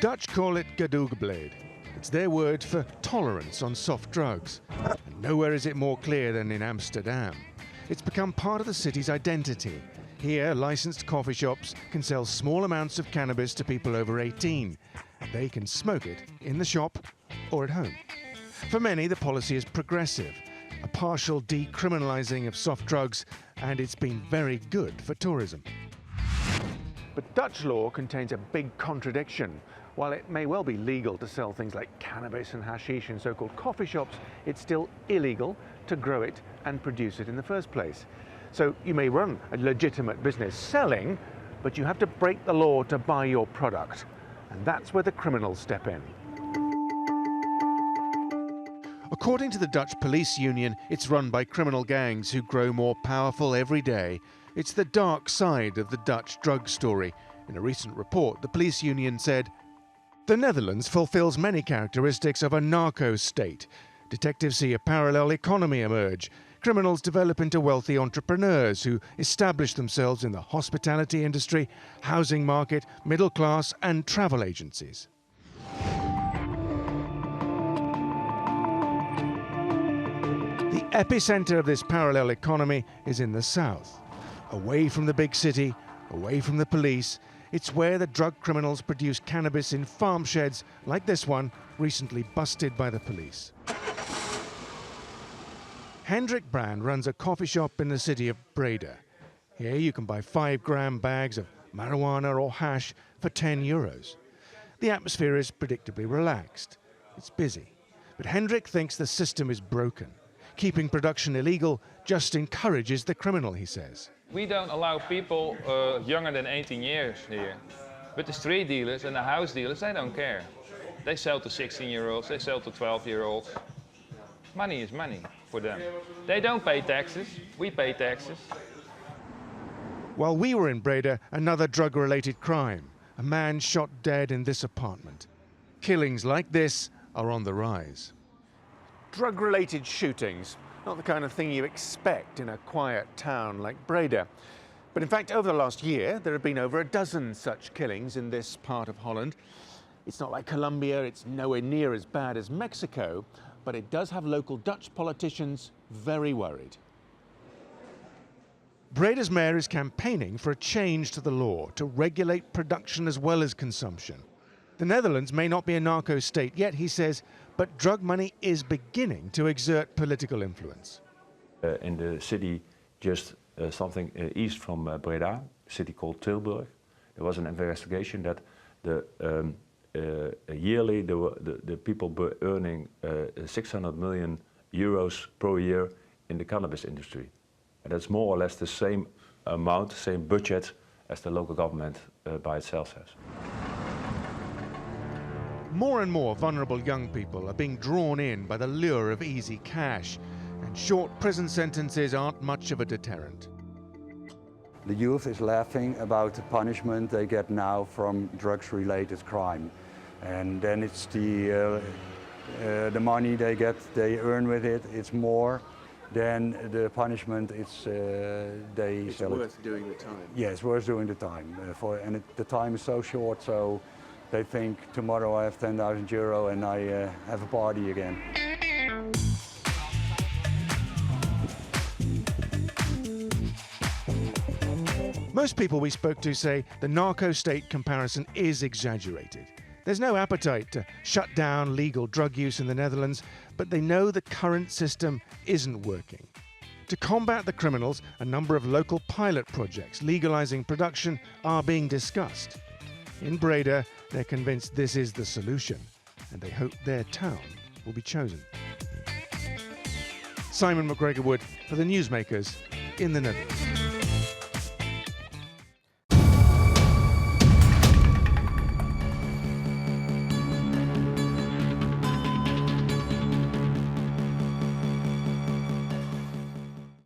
Dutch call it gedoogbled. It's their word for tolerance on soft drugs. And nowhere is it more clear than in Amsterdam. It's become part of the city's identity. Here, licensed coffee shops can sell small amounts of cannabis to people over 18. And they can smoke it in the shop or at home. For many, the policy is progressive, a partial decriminalising of soft drugs, and it's been very good for tourism. But Dutch law contains a big contradiction. While it may well be legal to sell things like cannabis and hashish in so-called coffee shops, it's still illegal to grow it and produce it in the first place. So you may run a legitimate business selling, but you have to break the law to buy your product. And that's where the criminals step in. According to the Dutch police union, it's run by criminal gangs who grow more powerful every day. It's the dark side of the Dutch drug story. In a recent report, the police union said, "The Netherlands fulfills many characteristics of a narco-state. Detectives see a parallel economy emerge. Criminals develop into wealthy entrepreneurs who establish themselves in the hospitality industry, housing market, middle class and travel agencies." The epicenter of this parallel economy is in the south. Away from the big city, away from the police, it's where the drug criminals produce cannabis in farm sheds like this one, recently busted by the police. Hendrik runs a coffee shop in the city of Breda. Here you can buy 5-gram bags of marijuana or hash for €10. The atmosphere is predictably relaxed. It's busy. But Hendrik thinks the system is broken. Keeping production illegal just encourages the criminal, he says. We don't allow people younger than 18 years here. But the street dealers and the house dealers, they don't care. They sell to 16-year-olds, they sell to 12-year-olds. Money is money for them. They don't pay taxes, we pay taxes. While we were in Breda, another drug-related crime. A man shot dead in this apartment. Killings like this are on the rise. Drug-related shootings, not the kind of thing you expect in a quiet town like Breda. But in fact, over the last year, there have been over a dozen such killings in this part of Holland. It's not like Colombia, it's nowhere near as bad as Mexico, but it does have local Dutch politicians very worried. Breda's mayor is campaigning for a change to the law to regulate production as well as consumption. The Netherlands may not be a narco-state yet, he says, but drug money is beginning to exert political influence. In the city just something east from Breda, a city called Tilburg, there was an investigation that yearly the people were earning 600 million euros per year in the cannabis industry. And that's more or less the same amount, same budget as the local government by itself has. More and more vulnerable young people are being drawn in by the lure of easy cash, and short prison sentences aren't much of a deterrent. The youth is laughing about the punishment they get now from drugs-related crime. And then it's the money they earn with it, it's more than the punishment it's worth doing the time. Yeah, it's worth doing the time. The time is so short, so they think tomorrow I have 10,000 euro and I have a party again. Most people we spoke to say the narco-state comparison is exaggerated. There's no appetite to shut down legal drug use in the Netherlands, but they know the current system isn't working. To combat the criminals, a number of local pilot projects legalizing production are being discussed. In Breda, they're convinced this is the solution, and they hope their town will be chosen. Simon McGregor-Wood for the Newsmakers in the Netherlands.